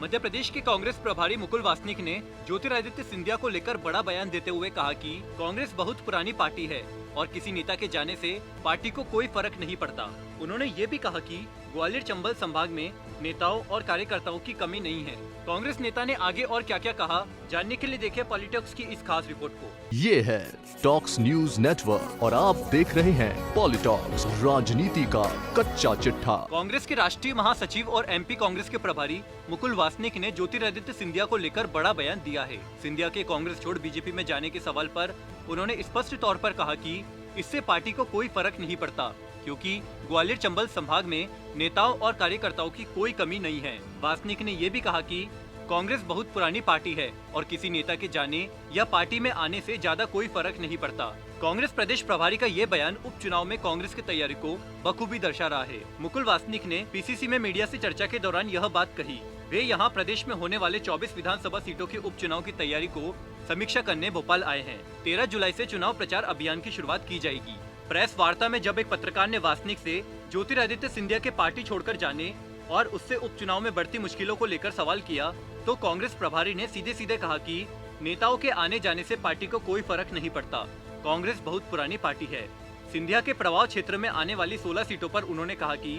मध्य प्रदेश के कांग्रेस प्रभारी मुकुल वासनिक ने ज्योतिरादित्य सिंधिया को लेकर बड़ा बयान देते हुए कहा कि कांग्रेस बहुत पुरानी पार्टी है और किसी नेता के जाने से पार्टी को कोई फर्क नहीं पड़ता। उन्होंने ये भी कहा कि ग्वालियर चंबल संभाग में नेताओं और कार्यकर्ताओं की कमी नहीं है। कांग्रेस नेता ने आगे और क्या क्या कहा, जानने के लिए देखें पॉलिटिक्स की इस खास रिपोर्ट को। ये है टॉक्स न्यूज नेटवर्क और आप देख रहे हैं पॉलिटॉक्स, राजनीति का कच्चा चिट्ठा। कांग्रेस के राष्ट्रीय महासचिव और एमपी कांग्रेस के प्रभारी मुकुल वासनिक ने ज्योतिरादित्य सिंधिया को लेकर बड़ा बयान दिया है। सिंधिया के कांग्रेस छोड़ बीजेपी में जाने के सवाल पर उन्होंने स्पष्ट तौर पर कहा कि इससे पार्टी को कोई फर्क नहीं पड़ता, क्योंकि ग्वालियर चंबल संभाग में नेताओं और कार्यकर्ताओं की कोई कमी नहीं है। वासनिक ने ये भी कहा कि कांग्रेस बहुत पुरानी पार्टी है और किसी नेता के जाने या पार्टी में आने से ज्यादा कोई फर्क नहीं पड़ता। कांग्रेस प्रदेश प्रभारी का ये बयान उपचुनाव में कांग्रेस की तैयारी को बखूबी दर्शा रहा है। मुकुल वासनिक ने पीसीसी में मीडिया से चर्चा के दौरान यह बात कही। वे यहाँ प्रदेश में होने वाले 24 विधानसभा सीटों के उपचुनाव की तैयारी को समीक्षा करने भोपाल आए हैं। 13 जुलाई से चुनाव प्रचार अभियान की शुरुआत की जाएगी। प्रेस वार्ता में जब एक पत्रकार ने वासनिक से ज्योतिरादित्य सिंधिया के पार्टी छोड़कर जाने और उससे उपचुनाव में बढ़ती मुश्किलों को लेकर सवाल किया, तो कांग्रेस प्रभारी ने सीधे सीधे कहा कि नेताओं के आने जाने से पार्टी को कोई फर्क नहीं पड़ता। कांग्रेस बहुत पुरानी पार्टी है। सिंधिया के प्रभाव क्षेत्र में आने वाली 16 सीटों पर उन्होंने कहा कि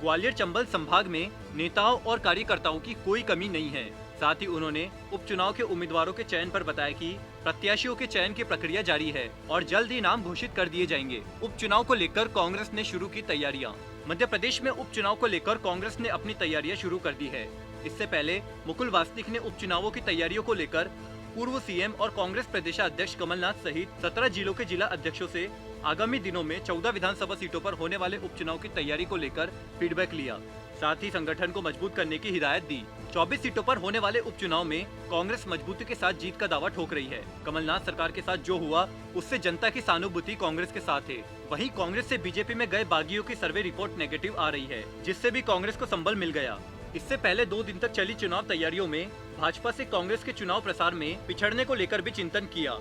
ग्वालियर चंबल संभाग में नेताओं और कार्यकर्ताओं की कोई कमी नहीं है। साथ ही उन्होंने उपचुनाव के उम्मीदवारों के चयन पर बताया कि प्रत्याशियों के चयन की प्रक्रिया जारी है और जल्द ही नाम घोषित कर दिए जाएंगे। उपचुनाव को लेकर कांग्रेस ने शुरू की तैयारियां। मध्य प्रदेश में उपचुनाव को लेकर कांग्रेस ने अपनी तैयारियां शुरू कर दी है। इससे पहले मुकुल वासनिक ने उपचुनावों की तैयारियों को लेकर पूर्व सीएम और कांग्रेस प्रदेशाध्यक्ष कमलनाथ सहित 17 जिलों के जिला अध्यक्षों से आगामी दिनों में 14 विधानसभा सीटों पर होने वाले उपचुनाव की तैयारी को लेकर फीडबैक लिया। साथ ही संगठन को मजबूत करने की हिदायत दी। 24 सीटों पर होने वाले उपचुनाव में कांग्रेस मजबूती के साथ जीत का दावा ठोक रही है। कमलनाथ सरकार के साथ जो हुआ उससे जनता की सहानुभूति कांग्रेस के साथ है। वहीं कांग्रेस से बीजेपी में गए बागियों की सर्वे रिपोर्ट नेगेटिव आ रही है, जिससे भी कांग्रेस को संबल मिल गया। इससे पहले 2 दिन तक चली चुनाव तैयारियों में भाजपा से कांग्रेस के चुनाव प्रसार में पिछड़ने को लेकर भी चिंतन किया।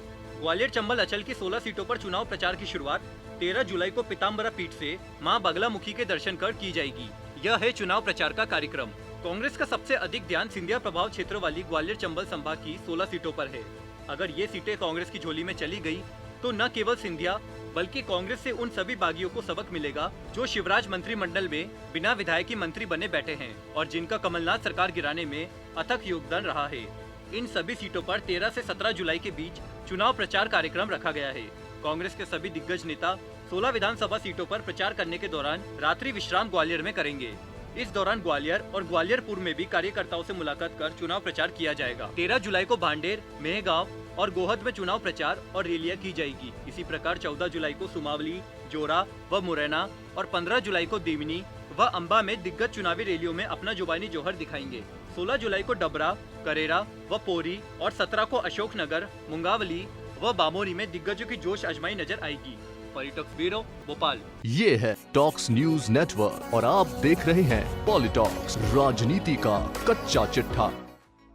ग्वालियर चंबल अंचल की 16 सीटों पर चुनाव प्रचार की शुरुआत 13 जुलाई को पीताम्बरा पीठ से मां बगलामुखी के दर्शन कर की जाएगी। यह है चुनाव प्रचार का कार्यक्रम। कांग्रेस का सबसे अधिक ध्यान सिंधिया प्रभाव क्षेत्र वाली ग्वालियर चंबल संभाग की 16 सीटों पर है। अगर ये सीटें कांग्रेस की झोली में चली गई तो न केवल सिंधिया बल्कि कांग्रेस से उन सभी बागियों को सबक मिलेगा जो शिवराज मंत्रिमंडल में बिना विधायकी मंत्री बने बैठे हैं और जिनका कमलनाथ सरकार गिराने में अथक योगदान रहा है। इन सभी सीटों पर 13 से 17 जुलाई के बीच चुनाव प्रचार कार्यक्रम रखा गया है। कांग्रेस के सभी दिग्गज नेता 16 विधानसभा सीटों पर प्रचार करने के दौरान रात्रि विश्राम ग्वालियर में करेंगे। इस दौरान ग्वालियर और ग्वालियरपुर में भी कार्यकर्ताओं से मुलाकात कर चुनाव प्रचार किया जाएगा। 13 जुलाई को भांडेर, मेहगांव और गोहद में चुनाव प्रचार और रैलियां की जाएगी। इसी प्रकार 14 जुलाई को सुमावली, जोरा व मुरैना और 15 जुलाई को देवनी व अंबा में दिग्गज चुनावी रैलियों में अपना जुबानी जोहर दिखाएंगे। 16 जुलाई को डबरा, करेरा व पोरी और 17 को अशोकनगर, मुंगावली व बामोरी में दिग्गजों की जोश आजमाई नजर आएगी। पॉलिटॉक्स ब्यूरो, भोपाल। ये है टॉक्स न्यूज नेटवर्क और आप देख रहे हैं पॉलिटॉक्स, राजनीति का कच्चा चिट्ठा।